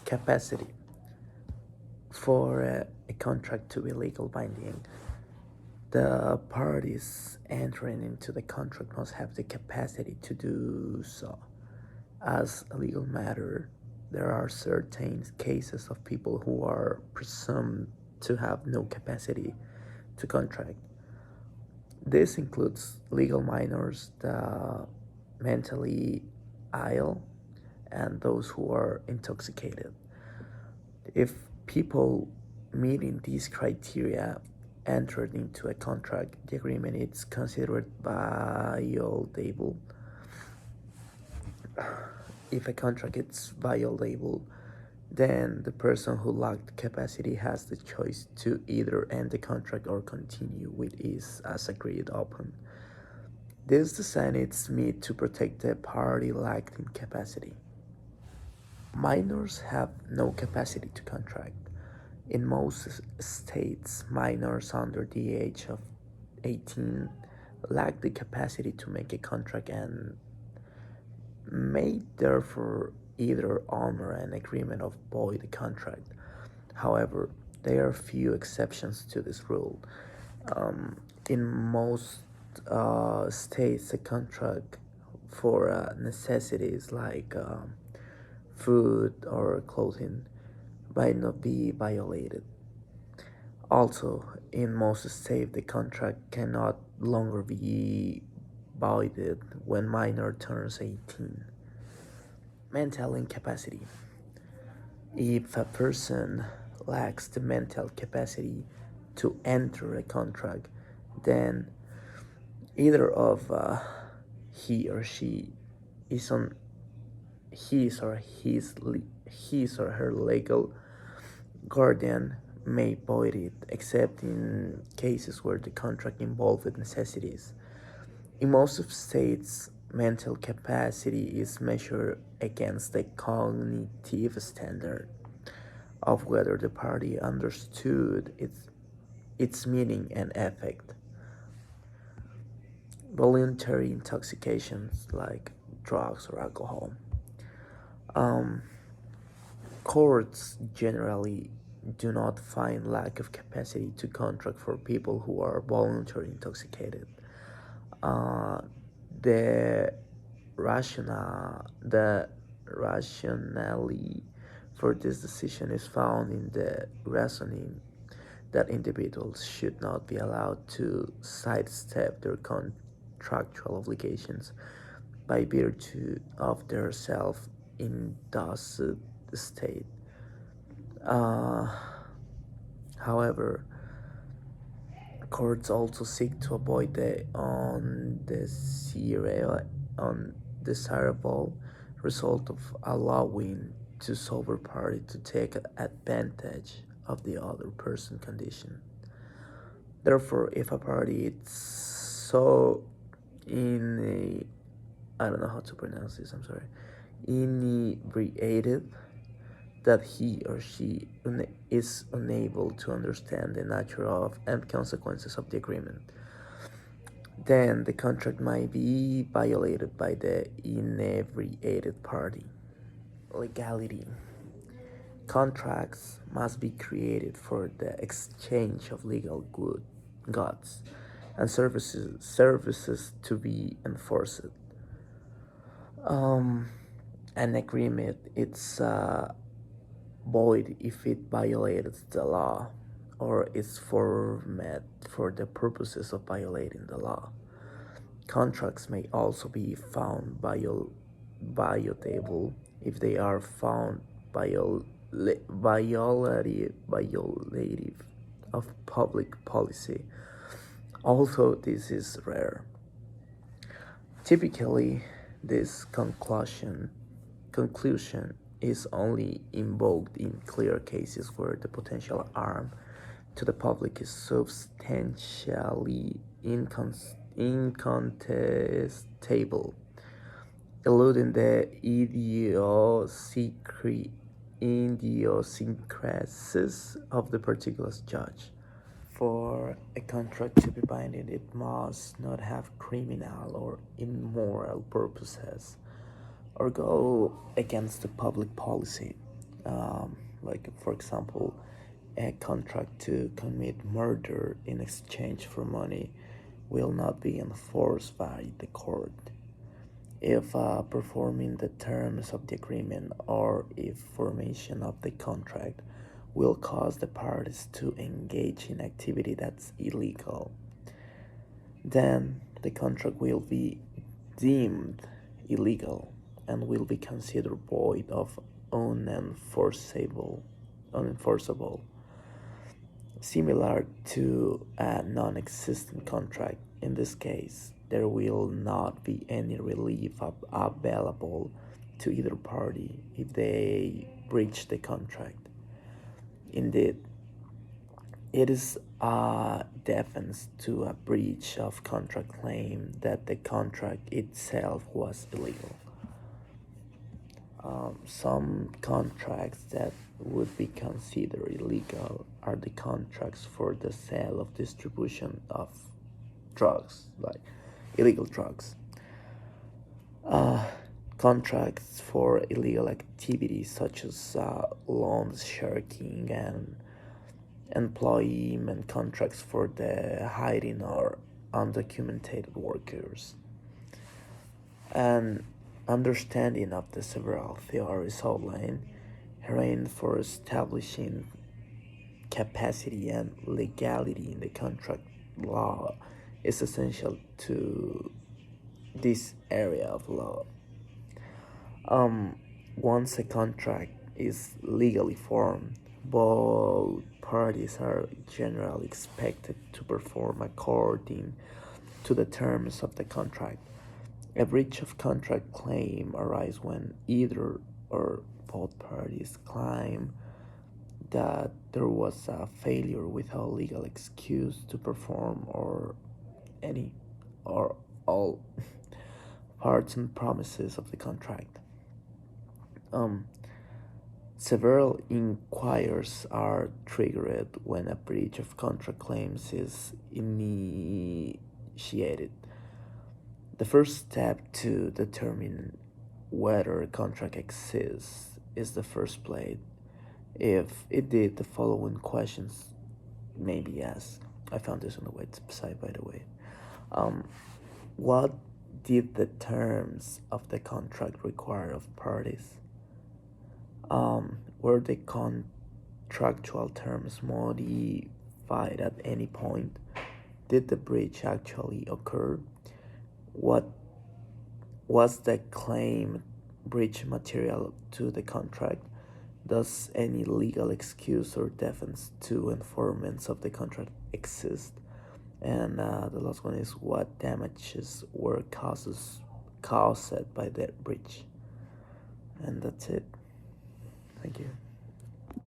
Capacity. For a contract to be legal binding, the parties entering into the contract must have the capacity to do so. As a legal matter, there are certain cases of people who are presumed to have no capacity to contract. This includes legal minors, the mentally ill, and those who are intoxicated. If people meeting these criteria entered into a contract, the agreement is considered violable. If a contract is violable, then the person who lacked capacity has the choice to either end the contract or continue with it as agreed upon. This design is made to protect the party lacking capacity. Minors have no capacity to contract. In most states, minors under the age of 18 lack the capacity to make a contract and may therefore either honor an agreement or void the contract. However, there are few exceptions to this rule. In most states, a contract for necessities like food or clothing might not be violated. Also, in most states, the contract cannot longer be voided when minor turns 18. Mental incapacity. If a person lacks the mental capacity to enter a contract, then either of he or she is on his or her legal guardian may void it, except in cases where the contract involved necessities. In most of states, mental capacity is measured against the cognitive standard of whether the party understood its meaning and effect. Voluntary intoxications like drugs or alcohol. Um, Courts generally do not find lack of capacity to contract for people who are voluntarily intoxicated. Uh, the the rationale for this decision is found in the reasoning that individuals should not be allowed to sidestep their contractual obligations by virtue of their self-induced state. Uh, However, courts also seek to avoid the undesirable result of allowing the sober party to take advantage of the other person's condition. Therefore, if a party is so in I don't know how to pronounce this, I'm sorry, inebriated that he or she is unable to understand the nature of and consequences of the agreement, then the contract might be violated by the inebriated party. Legality. Contracts must be created for the exchange of legal goods and services to be enforced. Um, an agreement it's void if it violates the law or is formed for the purposes of violating the law. Contracts may also be found violable if they are found violative of public policy, although this is rare. Typically, this conclusion is only invoked in clear cases where the potential harm to the public is substantially incontestable, eluding the idiosyncrasies of the particular judge. For a contract to be binding, it must not have criminal or immoral purposes or go against the public policy. like for example, a contract to commit murder in exchange for money will not be enforced by the court if performing the terms of the agreement or if formation of the contract will cause the parties to engage in activity that's illegal, then the contract will be deemed illegal and will be considered void of unenforceable, similar to a non-existent contract. In this case, there will not be any relief available to either party if they breach the contract. Indeed, it is a defense to a breach of contract claim that the contract itself was illegal. Some contracts that would be considered illegal are the contracts for the sale of distribution of drugs, like illegal drugs. Uh, Contracts for illegal activities such as loan sharking and employment contracts for the hiding or undocumented workers. An understanding of the several theories outlined herein for establishing capacity and legality in the contract law is essential to this area of law. Um, Once a contract is legally formed, both parties are generally expected to perform according to the terms of the contract. A breach of contract claim arises when either or both parties claim that there was a failure without legal excuse to perform or any or all parts and promises of the contract. Um, Several inquiries are triggered when a breach of contract claims is initiated. The first step to determine whether a contract exists is the first place. If it did, the following questions may be asked. I found this on the website, by the way. Um, what did the terms of the contract require of parties? Were the contractual terms modified at any point? Did the breach actually occur? What was the claim breach material to the contract? Does any legal excuse or defense to enforcement of the contract exist? And the last one is what damages were caused by that breach? And that's it. Thank you.